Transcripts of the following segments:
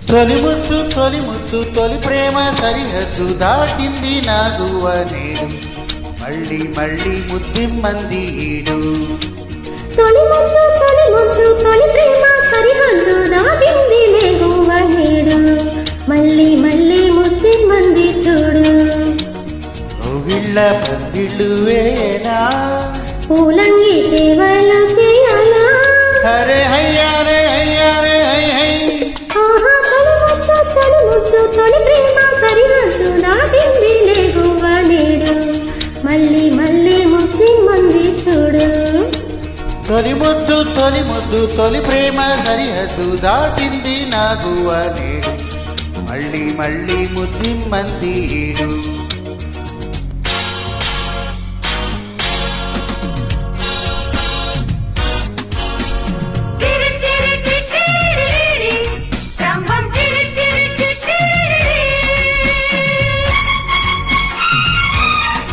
తొలి ముద్దు తొలి ప్రేమ సరిహద్దు దాటింది నా గువ్వ నేడు మళ్ళీ మళ్ళీ ముద్దిమ్మంది ఈడు. తొలి ముద్దు తొలి ప్రేమ సరిహద్దు దాటింది నే గువ్వ నేడు మళ్ళీ మళ్ళీ ముద్దిమ్మంది చూడు. కోగిళ్ళ పందిళ్ళు వేయనా పూలంగి సేవలు చేయాలా హరే హయ్యారే హయ్యారే హై హై. తొలి ముద్దు తొలి ప్రేమ సరిహద్దు దాటింది నే గువ్వ నేడు మళ్ళీ మళ్ళీ ముద్దిమ్మంది చూడు. తొలి ముద్దు తొలి ప్రేమ సరిహద్దు దాటింది నా గువ్వ నేడు మళ్ళీ మళ్ళీ ముద్దిమ్మంది ఈడు.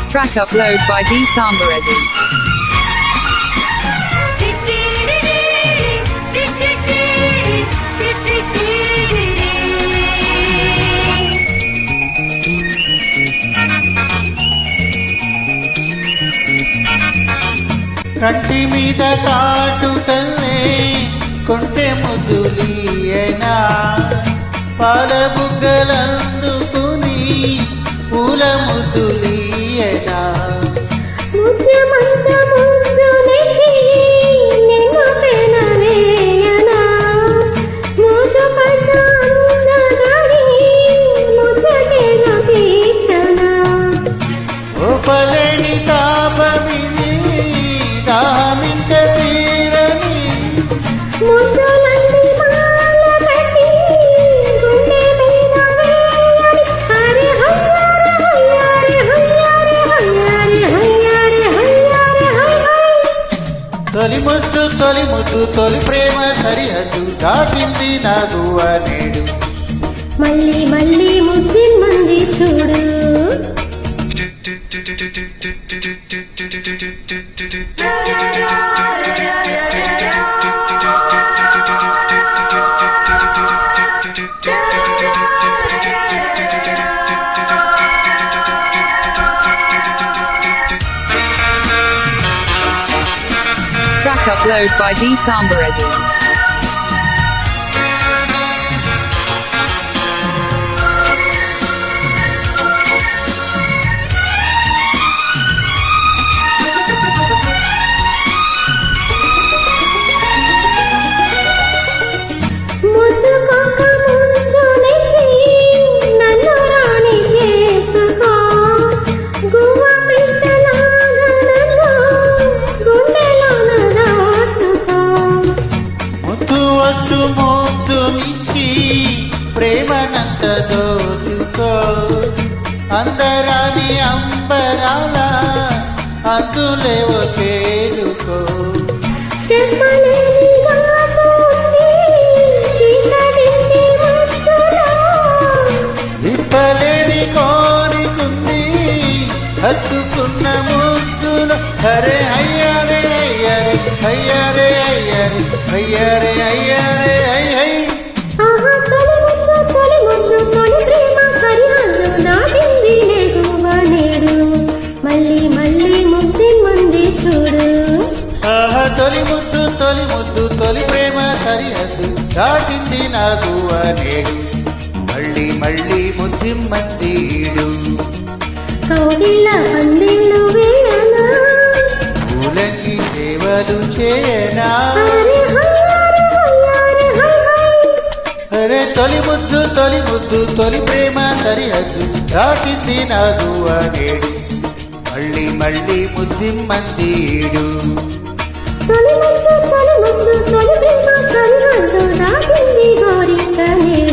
Track upload by D Sambareddy. కంటి మీద కాటుకల్లే కొంటె ముద్దులీయనా పాల బుగ్గలందుకుని పూల ముద్దులీయనా. ముద్యమంత ముద్దునిచ్చి నిన్ను పెనవేయనా మోజుపడ్డ అందగాడి ముచ్చటేగా తీర్చనా. ఓపలేని తాపమిని దామింక తీరని ముద్దులన్నీ మాల కట్టి గుండె మీద వేయాలి. హరి హయ్యారే హయ్యారే హయ్యారే హయ్యారే హయ్యారే హై హై. తొలి ముద్దు తొలి ప్రేమ సరిహద్దు దాటింది నా గువ్వ నేడు మళ్ళీ మళ్ళీ ముద్దిమ్మంది చూడు. Track upload by D Sambareddy. ముద్దుకోక ముద్దునిచ్చి నన్ను రాణి చేసుకో గువ్వ పిట్టలాగా నన్ను గుండెలోన దాచుకో. ముద్దు వచ్చు ముద్దునిచ్చి ప్రేమనంత దోచుకో అందరాని అంబరాల అందులేవో చేరుకో. చెప్పలేని గాథ ఉంది చీకటింటి మత్తులో. విప్పలేని కోరికుంది హత్తుకున్న ముద్దులో హరే హయ్యారే హయ్యారే హయ్యారే హయ్యారే హయ్యారే హయ్యారే హై హై. ఆహా తొలి ముద్దు తొలి ప్రేమ సరిహద్దు దాటింది నే గువ్వ నేడు మళ్ళీ మళ్ళీ ముద్దిమ్మంది చూడు. ఆహా తొలి ముద్దు తొలి ప్రేమ సరిహద్దు దాటింది నా గువ్వ నేడు మళ్ళీ మళ్ళీ ముద్దిమ్మంది ఈడు. కౌగిళ్ళ పందిళ్ళు వేయనా పూలంగి సేవలు చేయనా హరి హయ్యారే హయ్యారే హై హై. అరే తొలి ముద్దు తొలి ప్రేమ సరిహద్దు దాటింది నా గువ్వ నేడు మళ్ళీ మళ్ళీ ముద్దిమ్మంది ఈడు. తొలి ముద్దు తొలి ప్రేమ సరిహద్దు దాటింది గోరింక నేడు